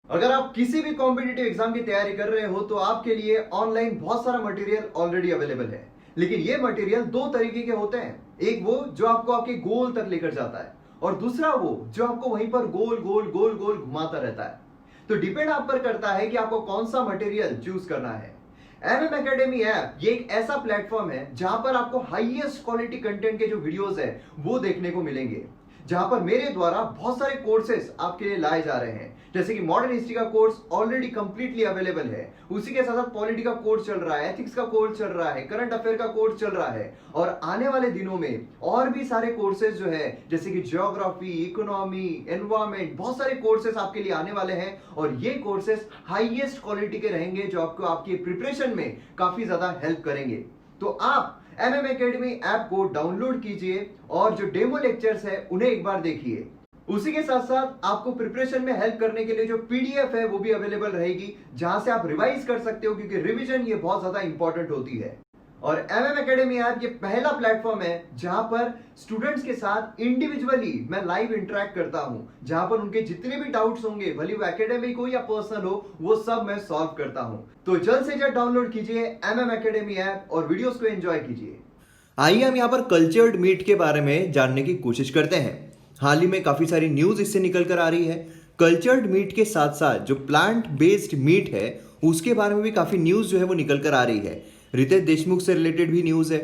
अगर आप किसी भी कॉम्पिटिटिव एग्जाम की तैयारी कर रहे हो तो आपके लिए ऑनलाइन बहुत सारा मटेरियल ऑलरेडी अवेलेबल है। लेकिन ये मटेरियल दो तरीके के होते हैं, एक वो जो आपको आपके गोल तक लेकर जाता है और दूसरा वो जो आपको वहीं पर गोल गोल गोल गोल घुमाता रहता है। तो डिपेंड आप पर करता है कि आपको कौन सा मटेरियल चूज करना है। एमएम एकेडमी ऐप ये एक ऐसा प्लेटफॉर्म है जहां पर आपको हाईएस्ट क्वालिटी कंटेंट के जो वीडियोस है वो देखने को मिलेंगे, जहां पर मेरे द्वारा बहुत सारे कोर्सेज आपके लिए लाए जा रहे हैं। जैसे कि मॉडर्न हिस्ट्री का कोर्स ऑलरेडी कंप्लीटली अवेलेबल है, उसी के साथ साथ पॉलिटी का कोर्स चल रहा है, एथिक्स का कोर्स चल रहा है, करंट अफेयर का कोर्स चल रहा है और आने वाले दिनों में और भी सारे कोर्सेज जो है जैसे कि ज्योग्राफी, इकोनॉमी, एनवायरमेंट, बहुत सारे कोर्सेज आपके लिए आने वाले हैं और ये कोर्सेज हाईएस्ट क्वालिटी के रहेंगे जो आपको आपकी प्रिपरेशन में काफी ज्यादा हेल्प करेंगे। तो आप एमएम एकेडमी ऐप को डाउनलोड कीजिए और जो डेमो लेक्चर्स है उन्हें एक बार देखिए। उसी के साथ साथ आपको प्रिपरेशन में हेल्प करने के लिए जो पीडीएफ है वो भी अवेलेबल रहेगी, जहां से आप रिवाइज कर सकते हो, क्योंकि रिवीजन ये बहुत ज्यादा इंपॉर्टेंट होती है। और एमएम एकेडमी ऐप ये पहला प्लेटफॉर्म है जहां पर स्टूडेंट्स के साथ इंडिविजुअली मैं लाइव इंटरेक्ट करता हूं, जहां पर उनके जितने भी डाउट्स होंगे, भले वो एकेडमिक हो या पर्सनल हो, वो सब मैं सॉल्व करता हूं। तो जल्द से जल्द डाउनलोड कीजिए एमएम एकेडमी ऐप और वीडियोस को एंजॉय कीजिए। आइए हम यहाँ पर कल्चर्ड मीट के बारे में जानने की कोशिश करते हैं। हाल ही में काफ़ी सारी न्यूज़ इससे निकल कर आ रही है। कल्चर्ड मीट के साथ साथ जो प्लांट बेस्ड मीट है उसके बारे में भी काफ़ी न्यूज़ जो है वो निकल कर आ रही है। रितेश देशमुख से रिलेटेड भी न्यूज़ है।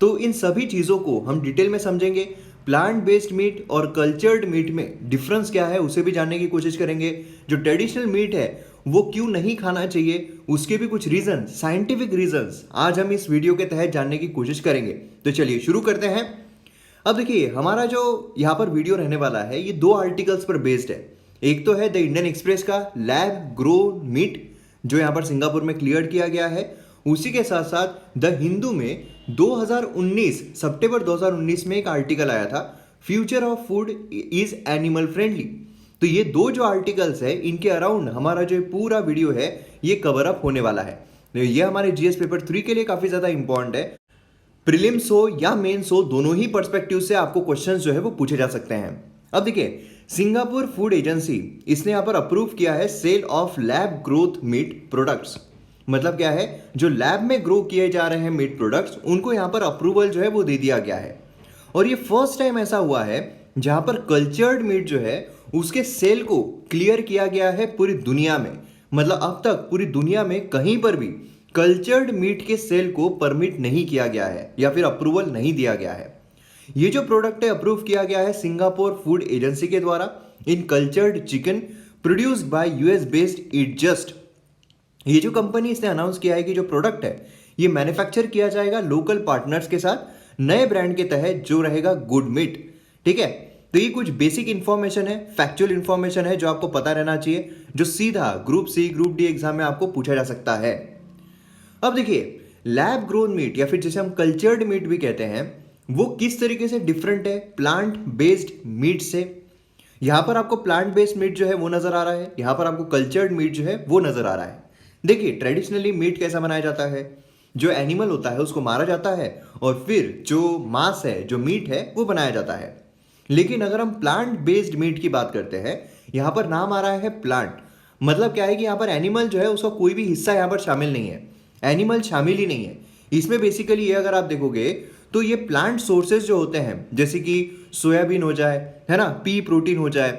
तो इन सभी चीज़ों को हम डिटेल में समझेंगे। प्लांट बेस्ड मीट और कल्चर्ड मीट में डिफरेंस क्या है उसे भी जानने की कोशिश करेंगे। जो ट्रेडिशनल मीट है वो क्यों नहीं खाना चाहिए, उसके भी कुछ रीजन, साइंटिफिक रीजंस आज हम इस वीडियो के तहत जानने की कोशिश करेंगे। तो चलिए शुरू करते हैं। अब देखिए, हमारा जो यहाँ पर वीडियो रहने वाला है ये दो आर्टिकल्स पर बेस्ड है। एक तो है द इंडियन एक्सप्रेस का लैब ग्रो मीट जो यहाँ पर सिंगापुर में क्लियर किया गया है। उसी के साथ साथ द हिंदू में 2019 सितंबर 2019 में एक आर्टिकल आया था, future of food is animal friendly. तो ये दो जो आर्टिकल्स है इनके अराउंड हमारा जो पूरा वीडियो है ये कवर अप होने वाला है। तो ये हमारे जीएस पेपर 3 के लिए काफ़ी ज़्यादा इंपॉर्टेंट है। प्रीलिम्स हो या मेंस हो, दोनों ही पर्सपेक्टिव से आपको क्वेश्चंस जो है वो पूछे जा सकते हैं। अब देखिए, सिंगापुर फूड एजेंसी इसने यहाँ पर अप्रूव किया है sale of lab growth meat products. मतलब क्या है, जो लैब में ग्रो किए जा रहे हैं मीट प्रोडक्ट्स उनको यहाँ पर अप्रूवल जो है वो दे दिया गया है। और ये फर्स्ट टाइम ऐसा हुआ है जहाँ पर कल्चर्ड मीट जो है उसके सेल को क्लियर किया गया है पूरी दुनिया में। मतलब अब तक पूरी दुनिया में कहीं पर भी कल्चर्ड मीट के सेल को परमिट नहीं किया गया है या फिर अप्रूवल नहीं दिया गया है। ये जो प्रोडक्ट है अप्रूव किया गया है सिंगापुर फूड एजेंसी के द्वारा in cultured chicken produced by US based Eat Just. ये जो कंपनी इसने अनाउंस किया है कि जो प्रोडक्ट है ये मैन्युफैक्चर किया जाएगा लोकल पार्टनर्स के साथ नए ब्रांड के तहत जो रहेगा गुड मीट। ठीक है, तो ये कुछ बेसिक इंफॉर्मेशन है, फैक्चुअल इंफॉर्मेशन है जो आपको पता रहना चाहिए, जो सीधा group C group D exam में आपको पूछा जा सकता है। अब देखिए, लैब ग्रोन मीट या फिर जिसे हम कल्चर्ड मीट भी कहते हैं वो किस तरीके से डिफरेंट है प्लांट बेस्ड मीट से। यहां पर आपको प्लांट बेस्ड मीट जो है वो नजर आ रहा है, यहां पर आपको कल्चर्ड मीट जो है वो नजर आ रहा है। देखिए, ट्रेडिशनली मीट कैसा बनाया जाता है, जो एनिमल होता है उसको मारा जाता है और फिर जो मांस है, जो मीट है वो बनाया जाता है। लेकिन अगर हम प्लांट बेस्ड मीट की बात करते हैं, यहां पर नाम आ रहा है प्लांट। मतलब क्या है कि यहां पर एनिमल जो है उसका कोई भी हिस्सा यहां पर शामिल नहीं है, एनिमल शामिल ही नहीं है इसमें। बेसिकली ये अगर आप देखोगे तो ये प्लांट सोर्सेज जो होते हैं जैसे कि सोयाबीन हो जाए, है ना, पी प्रोटीन हो जाए,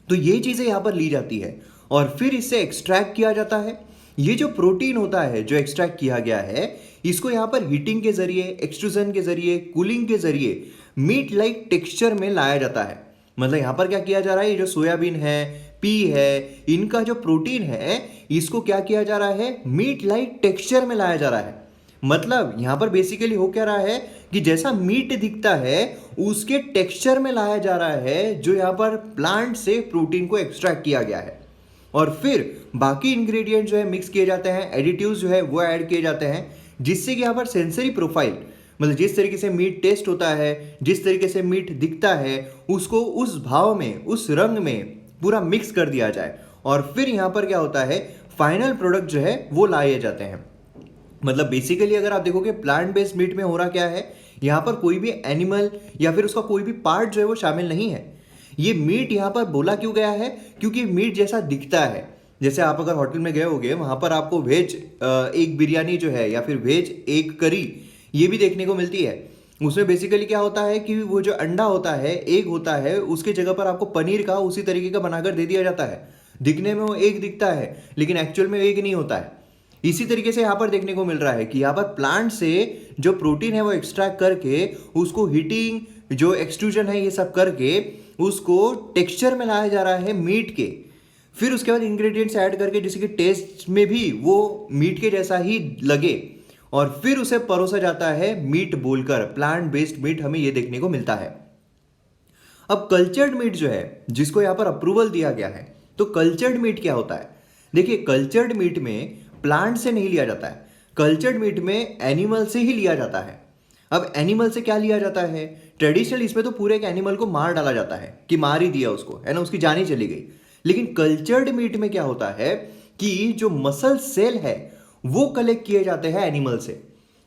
तो ये चीज़ें यहाँ पर ली जाती है और फिर इससे एक्सट्रैक्ट किया जाता है। ये जो प्रोटीन होता है जो एक्सट्रैक्ट किया गया है इसको यहाँ पर हीटिंग के जरिए, एक्सट्रूजन के जरिए, कूलिंग के जरिए मीट लाइक टेक्सचर में लाया जाता है। मतलब यहाँ पर क्या किया जा रहा है, ये जो सोयाबीन है, पी है, इनका जो प्रोटीन है इसको क्या किया जा रहा है, मीट लाइक टेक्सचर में लाया जा रहा है। मतलब यहाँ पर बेसिकली हो क्या रहा है कि जैसा मीट दिखता है उसके टेक्सचर में लाया जा रहा है, जो यहाँ पर प्लांट से प्रोटीन को एक्सट्रैक्ट किया गया है। और फिर बाकी इंग्रेडिएंट जो है मिक्स किए जाते हैं, एडिटिव्स जो है वो ऐड किए जाते हैं, जिससे कि यहाँ पर सेंसरी प्रोफाइल, मतलब जिस तरीके से मीट टेस्ट होता है, जिस तरीके से मीट दिखता है, उसको उस भाव में, उस रंग में पूरा मिक्स कर दिया जाए। और फिर यहाँ पर क्या होता है, फाइनल प्रोडक्ट जो है वो लाए जाते हैं। मतलब बेसिकली अगर आप देखोगे प्लांट बेस्ड मीट में हो रहा क्या है, यहाँ पर कोई भी एनिमल या फिर उसका कोई भी पार्ट जो है वो शामिल नहीं है। ये मीट यहाँ पर बोला क्यों गया है, क्योंकि मीट जैसा दिखता है। जैसे आप अगर होटल में गए होगे, वहाँ पर आपको वेज एक बिरयानी जो है या फिर वेज एक करी ये भी देखने को मिलती है। उसमें बेसिकली क्या होता है कि वो जो अंडा होता है, एग होता है, उसके जगह पर आपको पनीर का उसी तरीके का बनाकर दे दिया जाता है। दिखने में वो एग दिखता है लेकिन एक्चुअल में एग नहीं होता है। इसी तरीके से यहाँ पर देखने को मिल रहा है कि यहाँ पर प्लांट से जो प्रोटीन है वो एक्सट्रैक्ट करके उसको हीटिंग जो एक्सट्रूजन है ये सब करके उसको टेक्सचर में लाया जा रहा है मीट के। फिर उसके बाद इंग्रेडिएंट्स ऐड करके जिससे कि टेस्ट में भी वो मीट के जैसा ही लगे और फिर उसे परोसा जाता है मीट बोलकर। प्लांट बेस्ड मीट हमें ये देखने को मिलता है। अब कल्चर्ड मीट जो है जिसको यहाँ पर अप्रूवल दिया गया है, तो कल्चर्ड मीट क्या होता है? देखिए, कल्चर्ड मीट में प्लांट से नहीं लिया जाता है, कल्चर्ड मीट में एनिमल से ही लिया जाता है। अब एनिमल से क्या लिया जाता है? ट्रेडिशनल इसमें तो पूरे एक एनिमल को मार डाला जाता है कि मार ही दिया उसको, है ना, उसकी जान ही चली गई। लेकिन कल्चर्ड मीट में क्या होता है कि जो मसल सेल है वो कलेक्ट किए जाते हैं एनिमल से।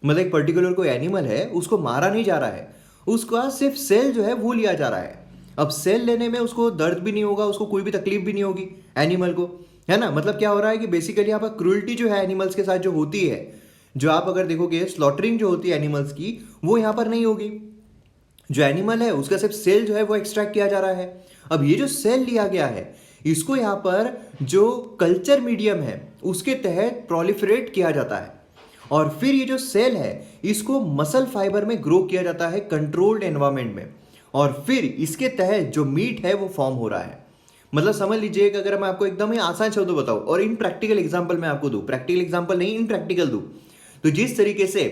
मतलब एक पर्टिकुलर कोई एनिमल है, उसको मारा नहीं जा रहा है, उसका सिर्फ सेल जो है वो लिया जा रहा है। अब सेल लेने में उसको दर्द भी नहीं होगा, उसको कोई भी तकलीफ भी नहीं होगी एनिमल को, है ना। मतलब क्या हो रहा है कि बेसिकली यहाँ पर क्रूअल्टी जो है एनिमल्स के साथ जो होती है, जो आप अगर देखोगे स्लॉटरिंग जो होती है एनिमल्स की, वो यहाँ पर नहीं होगी। जो एनिमल है उसका सिर्फ सेल जो है वो एक्सट्रैक्ट किया जा रहा है। अब ये जो सेल लिया गया है इसको यहाँ पर जो कल्चर मीडियम है उसके तहत प्रोलिफरेट किया जाता है और फिर ये जो सेल है इसको मसल फाइबर में ग्रो किया जाता है कंट्रोल्ड एनवायरनमेंट में, और फिर इसके तहत जो मीट है वो फॉर्म हो रहा है। मतलब समझ लीजिए कि अगर मैं आपको एकदम ही आसान शब्दों बताऊं और इन प्रैक्टिकल एग्जांपल मैं आपको दूं, प्रैक्टिकल एग्जांपल नहीं इन प्रैक्टिकल दूं, तो जिस तरीके से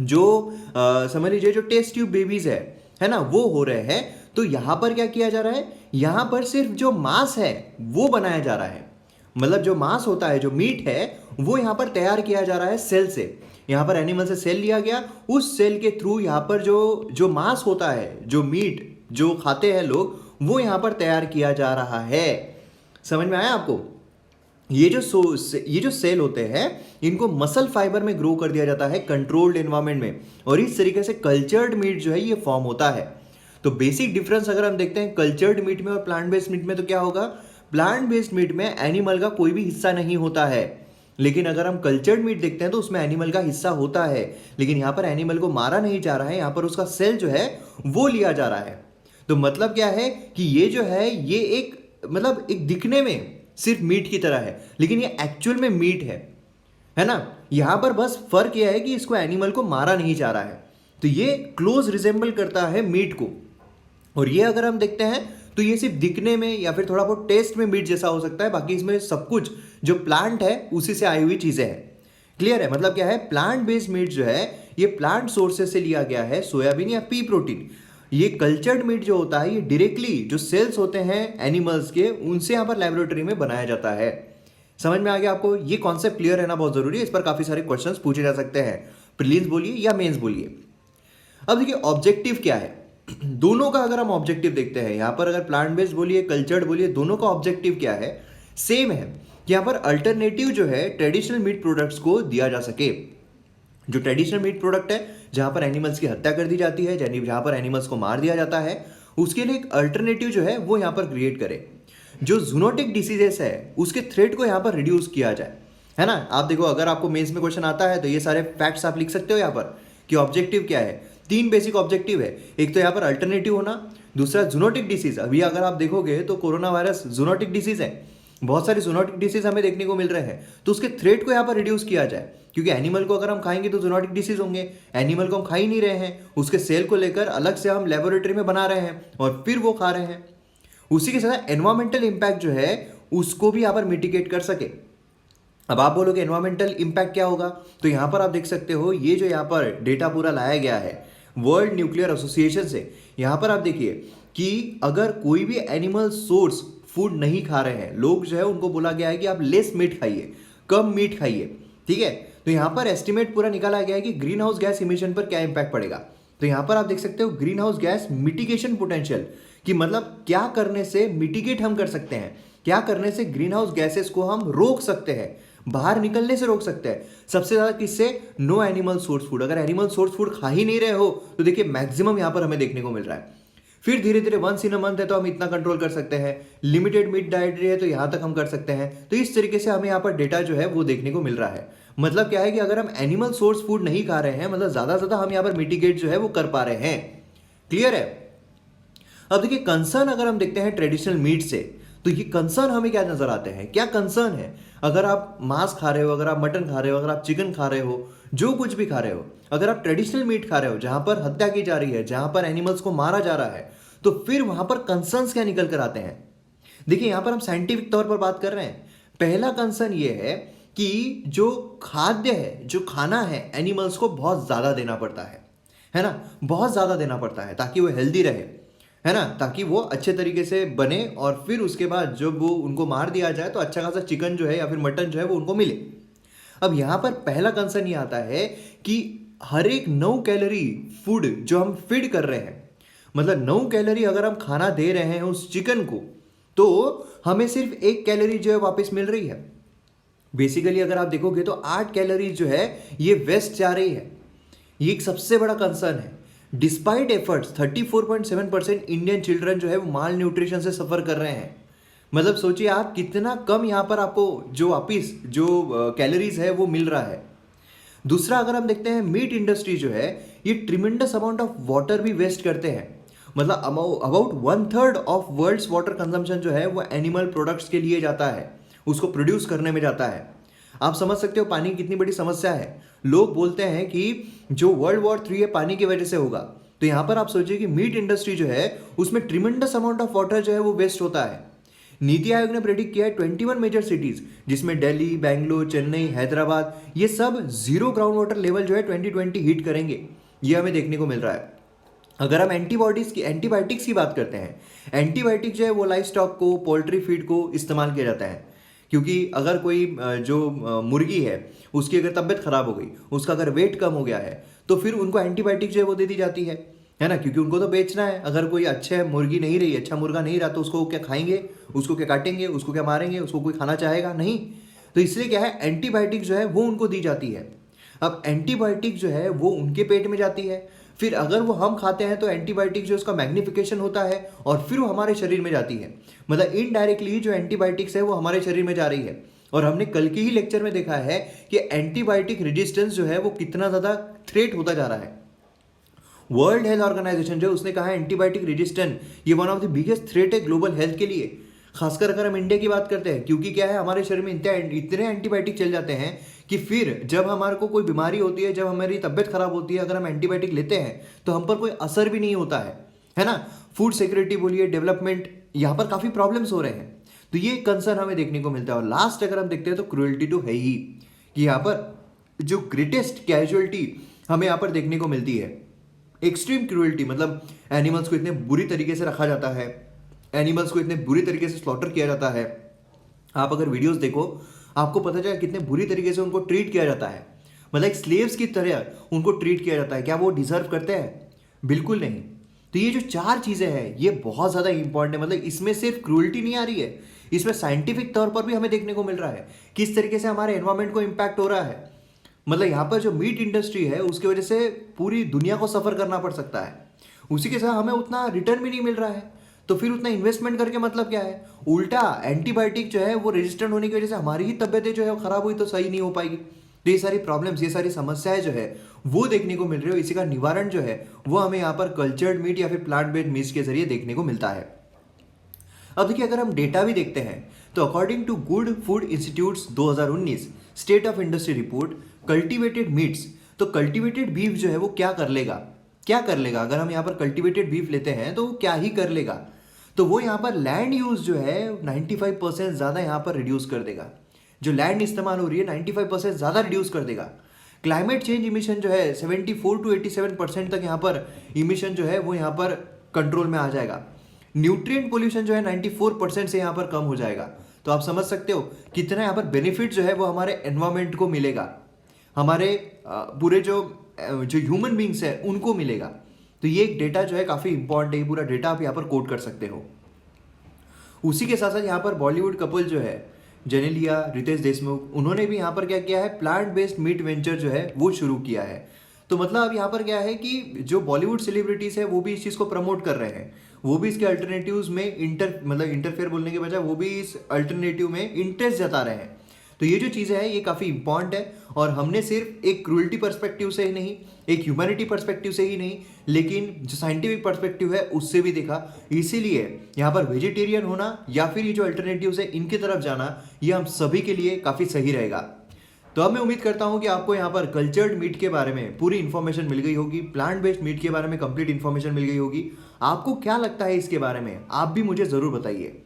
जो समझ लीजिए जो टेस्ट ट्यूब बेबीज है ना, वो हो रहे हैं, तो यहां पर क्या किया जा रहा है, यहां पर सिर्फ जो मांस है वो बनाया जा रहा है। मतलब जो मांस होता है, जो मीट है, वो यहां पर तैयार किया जा रहा है सेल से। यहां पर एनिमल से सेल लिया गया, उस सेल के थ्रू यहां पर जो मांस होता है, जो मीट जो खाते हैं लोग, वो यहां पर तैयार किया जा रहा है। समझ में आया आपको? ये जो सेल होते हैं इनको मसल फाइबर में ग्रो कर दिया जाता है कंट्रोल्ड एनवायरनमेंट में, और इस तरीके से कल्चर्ड मीट जो है ये फॉर्म होता है। तो बेसिक डिफरेंस अगर हम देखते हैं कल्चर्ड मीट में और प्लांट बेस्ड मीट में, तो क्या होगा, प्लांट बेस्ड मीट में एनिमल का कोई भी हिस्सा नहीं होता है, लेकिन अगर हम कल्चर्ड मीट देखते हैं तो उसमें एनिमल का हिस्सा होता है। लेकिन यहाँ पर एनिमल को मारा नहीं जा रहा है, यहाँ पर उसका सेल जो है वो लिया जा रहा है। तो मतलब क्या है कि ये जो है ये एक मतलब एक दिखने में सिर्फ मीट की तरह है, लेकिन ये एक्चुअल में मीट है ना। यहां पर बस फर्क यह है कि इसको एनिमल को मारा नहीं जा रहा है, तो ये क्लोज रिजेंबल करता है मीट को। और ये अगर हम देखते हैं तो ये सिर्फ दिखने में या फिर थोड़ा बहुत टेस्ट में मीट जैसा हो सकता है, बाकी इसमें सब कुछ जो प्लांट है उसी से आई हुई चीजें हैं। क्लियर है? मतलब क्या है, प्लांट बेस्ड मीट जो है ये प्लांट सोर्सेस से लिया गया है, सोयाबीन या पी प्रोटीन। ये कल्चर्ड मीट जो होता है ये डायरेक्टली जो सेल्स होते हैं एनिमल्स के, उनसे यहाँ पर लेबोरेटरी में बनाया जाता है। समझ में आ गया आपको? ये कॉन्सेप्ट क्लियर रहना बहुत जरूरी है, इस पर काफी सारे क्वेश्चंस पूछे जा सकते हैं, प्रीलिम्स बोलिए या मेंस बोलिए। अब देखिए ऑब्जेक्टिव क्या है दोनों का, अगर हम ऑब्जेक्टिव देखते हैं यहाँ पर, अगर प्लांट बेस्ड बोलिए कल्चर्ड बोलिए, दोनों का ऑब्जेक्टिव क्या है, सेम है कि यहाँ पर अल्टरनेटिव जो है ट्रेडिशनल मीट प्रोडक्ट्स को दिया जा सके। जो ट्रेडिशनल मीट प्रोडक्ट है जहां पर एनिमल्स की हत्या कर दी जाती है, यानी जहां पर एनिमल्स को मार दिया जाता है, उसके लिए एक अल्टरनेटिव जो है वो यहाँ पर क्रिएट करे। जो जूनोटिक डिसीजेस है उसके थ्रेट को यहाँ पर रिड्यूस किया जाए, है ना। आप देखो अगर आपको मेंस में क्वेश्चन आता है तो ये सारे फैक्ट्स आप लिख सकते हो यहाँ पर कि ऑब्जेक्टिव क्या है। 3 बेसिक ऑब्जेक्टिव है, एक तो यहाँ पर अल्टरनेटिव होना, दूसरा जूनोटिक डिसीज। अभी अगर आप देखोगे तो कोरोना वायरस जूनोटिक डिसीज है, बहुत सारी जूनोटिक डिसीज हमें देखने को मिल रहे हैं, तो उसके थ्रेट को यहाँ पर रिड्यूस किया जाए, क्योंकि एनिमल को अगर हम खाएंगे तो जूनोटिक डिसीज होंगे। एनिमल को हम खा ही नहीं रहे हैं, उसके सेल को लेकर अलग से हम लेबोरेटरी में बना रहे हैं और फिर वो खा रहे हैं। उसी के साथ एनवायरमेंटल इंपैक्ट जो है उसको भी यहाँ पर मिटिगेट कर सके। अब आप बोलोगे एनवायरमेंटल इंपैक्ट क्या होगा, तो यहाँ पर आप देख सकते हो ये जो यहाँ पर डेटा पूरा लाया गया है वर्ल्ड न्यूक्लियर एसोसिएशन से, यहाँ पर आप देखिए कि अगर कोई भी एनिमल सोर्स फूड नहीं खा रहे हैं लोग, जो है उनको बोला गया है कि आप लेस मीट खाइए, कम मीट खाइए, ठीक है। तो यहाँ पर एस्टिमेट पूरा निकाला गया है कि ग्रीन हाउस गैस इमिशन पर क्या इंपैक्ट पड़ेगा। तो यहाँ पर आप देख सकते हो green house gas mitigation potential, कि मतलब क्या करने से मिटिगेट हम कर सकते हैं, क्या करने से ग्रीन हाउस गैसेस को हम रोक सकते हैं, बाहर निकलने से रोक सकते हैं। सबसे ज्यादा किससे? No animal source food. अगर एनिमल सोर्स फूड खा ही नहीं रहे हो तो देखिए मैक्सिमम यहाँ पर हमें देखने को मिल रहा है। फिर धीरे धीरे वंस इन अ मंथ है तो हम इतना कंट्रोल कर सकते हैं, लिमिटेड मीट डाइटरी है तो यहाँ तक हम कर सकते हैं। तो इस तरीके से हमें यहाँ पर डेटा जो है वो देखने को मिल रहा है। मतलब क्या है कि अगर हम एनिमल सोर्स फूड नहीं खा रहे हैं, मतलब ज़्यादा से ज़्यादा हम यहाँ पर मिटिगेट जो है वो कर पा रहे हैं। क्लियर है? अब देखिए कंसर्न अगर हम देखते हैं ट्रेडिशनल मीट से, तो ये कंसर्न हमें क्या नजर आते हैं, क्या कंसर्न है। अगर आप मांस खा रहे हो, अगर आप मटन खा रहे हो, अगर आप चिकन खा रहे हो, जो कुछ भी खा रहे हो, अगर आप ट्रेडिशनल मीट खा रहे हो जहां पर हत्या की जा रही है, जहां पर एनिमल्स को मारा जा रहा है, तो फिर वहां पर कंसर्न्स क्या निकल कर आते हैं। देखिए यहां पर हम साइंटिफिक तौर पर बात कर रहे हैं। पहला कंसर्न ये है कि जो खाद्य है, जो खाना है, एनिमल्स को बहुत ज्यादा देना पड़ता है ना, बहुत ज्यादा देना पड़ता है ताकि वो हेल्दी रहे, है ना, ताकि वो अच्छे तरीके से बने और फिर उसके बाद जब वो उनको मार दिया जाए तो अच्छा खासा चिकन जो है या फिर मटन जो है वो उनको मिले। अब यहाँ पर पहला कंसर्न ये आता है कि हर एक 9 कैलोरी फूड जो हम फीड कर रहे हैं, मतलब 9 कैलोरी अगर हम खाना दे रहे हैं उस चिकन को, तो हमें सिर्फ 1 कैलोरी जो है वापस मिल रही है। बेसिकली अगर आप देखोगे तो 8 कैलोरी जो है ये वेस्ट जा रही है। ये एक सबसे बड़ा कंसर्न है। डिस्पाइट एफर्ट्स 34.7% इंडियन चिल्ड्रन जो है वो माल न्यूट्रिशन से सफर कर रहे हैं। मतलब सोचिए आप कितना कम यहाँ पर आपको जो वापिस जो कैलोरीज है वो मिल रहा है। दूसरा अगर हम देखते हैं मीट इंडस्ट्री जो है ये ट्रिमेंडस अमाउंट ऑफ वाटर भी वेस्ट करते हैं। मतलब about 1/3 of world's water consumption जो है वो एनिमल प्रोडक्ट्स के लिए जाता है, उसको प्रोड्यूस करने में जाता है। आप समझ सकते हो पानी की कितनी बड़ी समस्या है। लोग बोलते हैं कि जो वर्ल्ड वॉर 3 है पानी की वजह से होगा। तो यहां पर आप सोचिए कि मीट इंडस्ट्री जो है उसमें ट्रिमेंडस अमाउंट ऑफ वाटर जो है वो वेस्ट होता है। नीति आयोग ने प्रेडिक्ट किया है 21 मेजर सिटीज जिसमें दिल्ली, बेंगलोर, चेन्नई, हैदराबाद, ये सब जीरो ग्राउंड वाटर लेवल जो है 2020 हिट करेंगे। ये हमें देखने को मिल रहा है। अगर हम एंटीबायोटिक्स की बात करते हैं, एंटीबायोटिक जो है वो लाइफ स्टॉक को, पोल्ट्री फीड को इस्तेमाल किया जाता है। क्योंकि अगर कोई जो मुर्गी है उसकी अगर तबीयत खराब हो गई, उसका अगर वेट कम हो गया है, तो फिर उनको एंटीबायोटिक जो है वो दे दी जाती है ना, क्योंकि उनको तो बेचना है। अगर कोई अच्छा मुर्गी नहीं रही, अच्छा मुर्गा नहीं रहा, तो उसको क्या खाएंगे, उसको क्या काटेंगे, उसको क्या मारेंगे, उसको कोई खाना चाहेगा नहीं। तो इसलिए क्या है, एंटीबायोटिक जो है वो उनको दी जाती है। अब एंटीबायोटिक जो है वो उनके पेट में जाती है, फिर अगर वो हम खाते हैं तो एंटीबायोटिक जो उसका मैग्निफिकेशन होता है और फिर वो हमारे शरीर में जाती है। मतलब इनडायरेक्टली जो एंटीबायोटिक्स है वो हमारे शरीर में जा रही है। और हमने कल के ही लेक्चर में देखा है कि एंटीबायोटिक रेजिस्टेंस जो है वो कितना ज़्यादा थ्रेट होता जा रहा है। वर्ल्ड हेल्थ ऑर्गेनाइजेशन जो उसने कहा है एंटीबायोटिक रेजिस्टेंस ये one of the biggest threat है ग्लोबल हेल्थ के लिए। खासकर अगर हम इंडिया की बात करते हैं, क्योंकि क्या है हमारे शरीर में इतने एंटीबायोटिक चल जाते हैं कि फिर जब हमारे को कोई बीमारी होती है, जब हमारी तबीयत खराब होती है, अगर हम एंटीबायोटिक लेते हैं तो हम पर कोई असर भी नहीं होता है ना। फूड सिक्योरिटी बोलिए, डेवलपमेंट, यहाँ पर काफ़ी प्रॉब्लम्स हो रहे हैं। तो ये कंसर्न हमें देखने को मिलता है। और लास्ट अगर हम देखते हैं तो क्रूएल्टी तो है ही कि यहाँ पर जो ग्रेटेस्ट कैजुअलिटी हमें यहाँ पर देखने को मिलती है, एक्सट्रीम क्रूएल्टी। मतलब एनिमल्स को इतने बुरी तरीके से रखा जाता है, एनिमल्स को इतने बुरी तरीके से स्लॉटर किया जाता है। आप अगर वीडियोस देखो आपको पता चलेगा कितने बुरी तरीके से उनको ट्रीट किया जाता है। मतलब एक स्लेव्स की तरह उनको ट्रीट किया जाता है। क्या वो डिजर्व करते हैं? बिल्कुल नहीं। तो ये जो 4 चीज़ें हैं ये बहुत ज़्यादा इंपॉर्टेंट है। मतलब इसमें सिर्फ क्रूएल्टी नहीं आ रही है, इसमें साइंटिफिक तौर पर भी हमें देखने को मिल रहा है किस तरीके से हमारे एनवायरमेंट को इम्पैक्ट हो रहा है। मतलब यहाँ पर जो मीट इंडस्ट्री है उसकी वजह से पूरी दुनिया को सफ़र करना पड़ सकता है। उसी के साथ हमें उतना रिटर्न भी नहीं मिल रहा है, तो फिर उतना इन्वेस्टमेंट करके मतलब क्या है। उल्टा एंटीबायोटिक जो है वो रेजिस्टेंट होने की वजह से हमारी ही तबियतें जो है वो खराब हुई तो सही नहीं हो पाएगी। तो ये सारी प्रॉब्लम्स, ये सारी समस्याएं जो है वो देखने को मिल रही है। इसी का निवारण जो है वो हमें यहाँ पर कल्चर्ड मीट या फिर प्लांट बेस्ड मीट्स के जरिए देखने को मिलता है। अब देखिए अगर हम डेटा भी देखते हैं तो according to Good Food Institute's 2019 state of industry report cultivated meats, तो कल्टिवेटेड बीफ जो है वो क्या कर लेगा अगर हम यहाँ पर कल्टिवेटेड बीफ लेते हैं तो वो क्या ही कर लेगा। तो वो यहाँ पर लैंड यूज जो है 95% ज़्यादा यहाँ पर रिड्यूस कर देगा। जो लैंड इस्तेमाल हो रही है 95% ज़्यादा रिड्यूस कर देगा। क्लाइमेट चेंज इमिशन जो है 74 to 87% तक यहाँ पर इमिशन जो है वो यहाँ पर कंट्रोल में आ जाएगा। न्यूट्रिएंट पोल्यूशन जो है 94% से यहाँ पर कम हो जाएगा। तो आप समझ सकते हो कितना यहाँ पर बेनिफिट जो है वो हमारे एनवायरमेंट को मिलेगा, हमारे पूरे जो ह्यूमन बींग्स है उनको मिलेगा। तो ये एक डेटा जो है काफ़ी इंपॉर्टेंट है, पूरा डेटा आप यहाँ पर कोट कर सकते हो। उसी के साथ साथ यहाँ पर बॉलीवुड कपल जो है जेनेलिया, रितेश देशमुख, उन्होंने भी यहाँ पर क्या किया है, प्लांट बेस्ड मीट वेंचर जो है वो शुरू किया है। तो मतलब अब यहाँ पर क्या है कि जो बॉलीवुड सेलिब्रिटीज़ है वो भी इस चीज़ को प्रमोट कर रहे हैं। वो भी इसके अल्टरनेटिव्स में इंटरफेयर बोलने के बजाय वो भी इस अल्टरनेटिव में इंटरेस्ट जता रहे हैं। तो ये जो चीज़ें हैं ये काफ़ी इंपॉर्टेंट है, और हमने सिर्फ एक क्रूअल्टी पर्सपेक्टिव से ही नहीं, एक ह्यूमैनिटी पर्सपेक्टिव से ही नहीं, लेकिन जो साइंटिफिक पर्सपेक्टिव है उससे भी देखा। इसीलिए यहाँ पर वेजिटेरियन होना या फिर ये जो अल्टरनेटिव्स है इनकी तरफ जाना, ये हम सभी के लिए काफ़ी सही रहेगा। तो अब मैं उम्मीद करता हूँ कि आपको यहाँ पर कल्चर्ड मीट के बारे में पूरी इन्फॉर्मेशन मिल गई होगी, प्लांट बेस्ड मीट के बारे में कंप्लीट इन्फॉर्मेशन मिल गई होगी। आपको क्या लगता है इसके बारे में, आप भी मुझे ज़रूर बताइए।